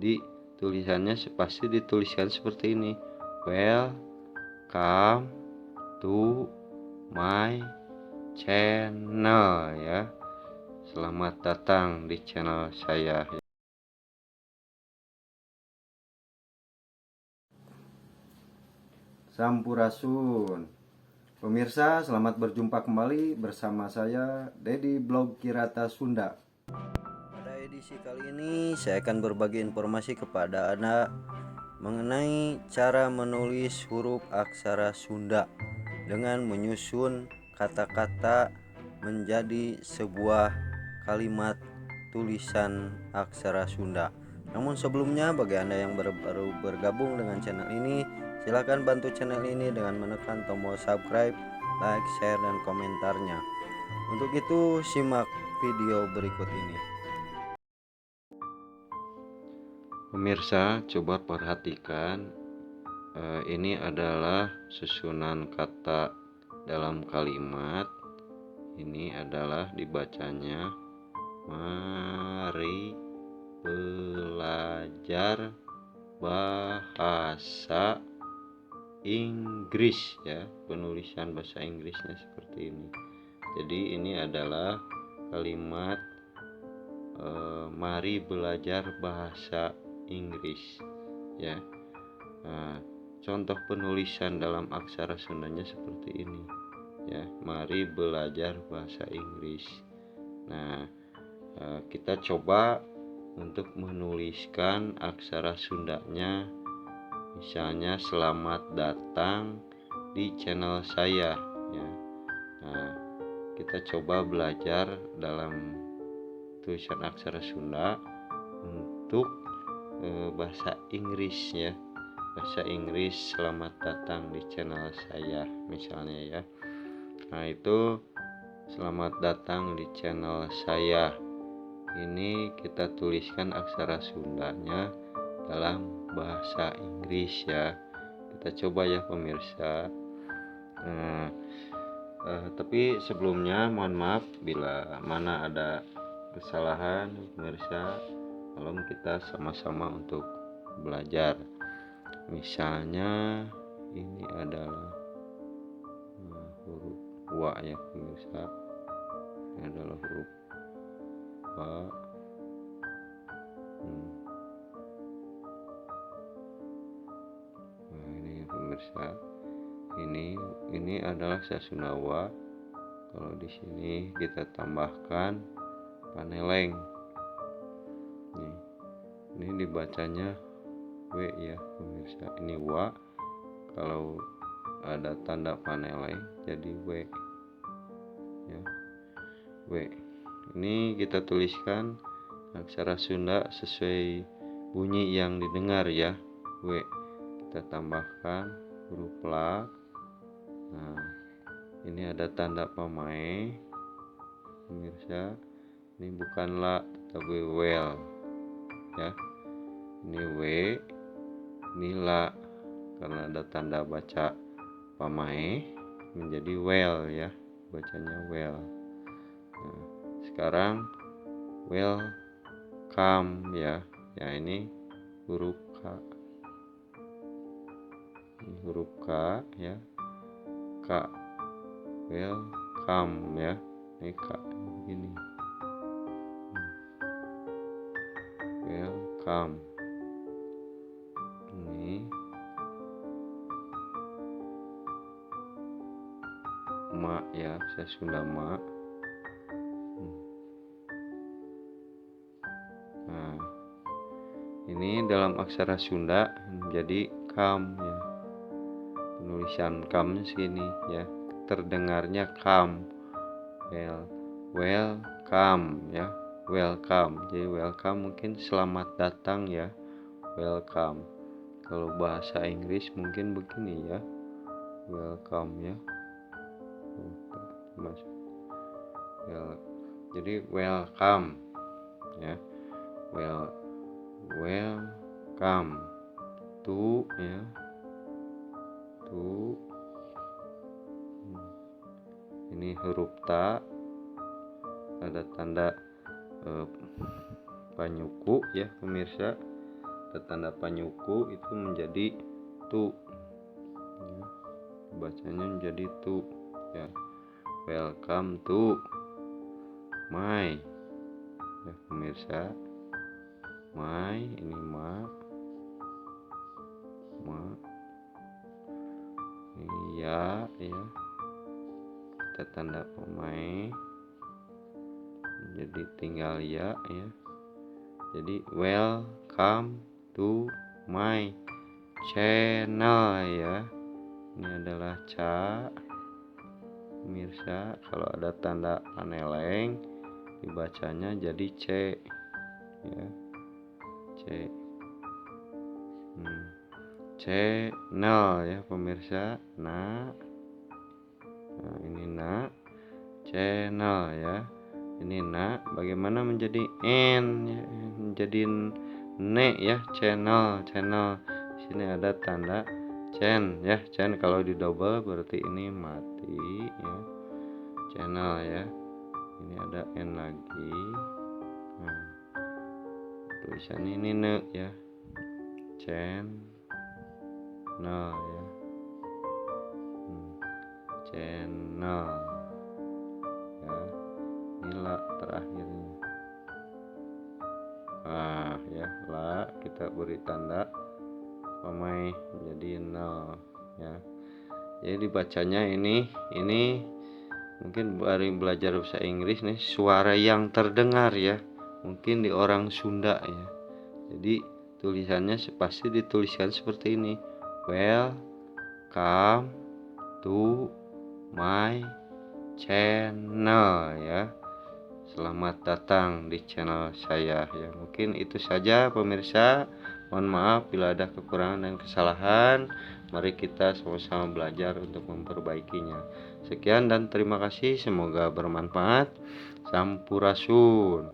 Jadi tulisannya pasti dituliskan seperti ini. Welcome to my channel ya. Selamat datang di channel saya. Sampurasun. Pemirsa, selamat berjumpa kembali bersama saya Dedi Blog Kirata Sunda. Pada edisi kali ini saya akan berbagi informasi kepada Anda mengenai cara menulis huruf aksara Sunda dengan menyusun kata-kata menjadi sebuah kalimat tulisan aksara Sunda. Namun sebelumnya, bagi Anda yang baru bergabung dengan channel ini, silakan bantu channel ini dengan menekan tombol subscribe, like, share, dan komentarnya. Untuk itu, simak video berikut ini. Pemirsa, coba perhatikan, ini adalah susunan kata dalam kalimat. Ini adalah dibacanya mari belajar bahasa Inggris ya. Penulisan bahasa Inggrisnya seperti ini. Jadi ini adalah kalimat mari belajar bahasa Inggris ya. Contoh penulisan dalam aksara Sundanya seperti ini ya. Mari belajar bahasa Inggris. Nah, kita coba untuk menuliskan aksara Sundanya. Misalnya selamat datang di channel saya ya. Nah, kita coba belajar dalam tulisan aksara Sunda untuk bahasa Inggris ya. Bahasa Inggris selamat datang di channel saya misalnya ya. Nah, itu selamat datang di channel saya. Ini kita tuliskan aksara Sundanya dalam bahasa Inggris ya. Kita coba ya pemirsa. Tapi sebelumnya mohon maaf bila mana ada kesalahan pemirsa. Tolong kita sama-sama untuk belajar. Misalnya ini adalah huruf wa ya pemirsa. Ini adalah huruf wa. Nah, ini ya pemirsa. Ini adalah Sasunawa. Kalau di sini kita tambahkan paneleng. Ini dibacanya W ya pemirsa. Ini wa. Kalau ada tanda paneleng jadi W ya. W. Ini kita tuliskan aksara Sunda sesuai bunyi yang didengar ya. W. Kita tambahkan huruf la. Nah, ini ada tanda pamae pemirsa. Ini bukan la tetapi well ya. Ini W, ini la, karena ada tanda baca pamae menjadi well ya, bacanya well. Nah, sekarang welcome ya. Ya, ini huruf K. Ini huruf K ya. K. Welcome ya. Ini K begini. Welcome. Ini ma ya, saya Sunda ma. Nah, ini dalam aksara Sunda menjadi kam ya. Penulisan kam sini ya, terdengarnya kam. Welcome ya. Welcome. Jadi welcome mungkin selamat datang ya. Welcome. Kalau bahasa Inggris mungkin begini ya. Welcome ya. Jadi welcome ya. Welcome to ya. To. Ini huruf ta. Ada tanda panyuku ya pemirsa. ada tanda panyuku itu menjadi tu ya. Bacanya menjadi tu ya. Welcome to my ya pemirsa. My ini ma ini ya kita tanda pemain jadi tinggal ya. Jadi welcome to my channel ya. Ini adalah ca pemirsa. Kalau ada tanda paneleng dibacanya jadi c ya, c channel ya pemirsa. Nah ini channel ya. Ini bagaimana menjadi n ya, menjadi ne ya, channel. Sini ada tanda chen ya, chen kalau di double berarti ini mati ya, channel ya. Ini ada n lagi. Nah, tulisan ini ne ya, channel ya, channel ya. Inilah terakhirnya. Ya lah kita beri tanda pemain jadi 0 ya. Jadi dibacanya ini mungkin baru belajar bahasa Inggris nih, suara yang terdengar ya, mungkin di orang Sunda ya. Jadi tulisannya pasti dituliskan seperti ini, welcome to my channel ya. Selamat datang di channel saya ya. Mungkin itu saja pemirsa. Mohon maaf bila ada kekurangan dan kesalahan. Mari kita sama-sama belajar untuk memperbaikinya. Sekian dan terima kasih. Semoga bermanfaat. Sampurasun.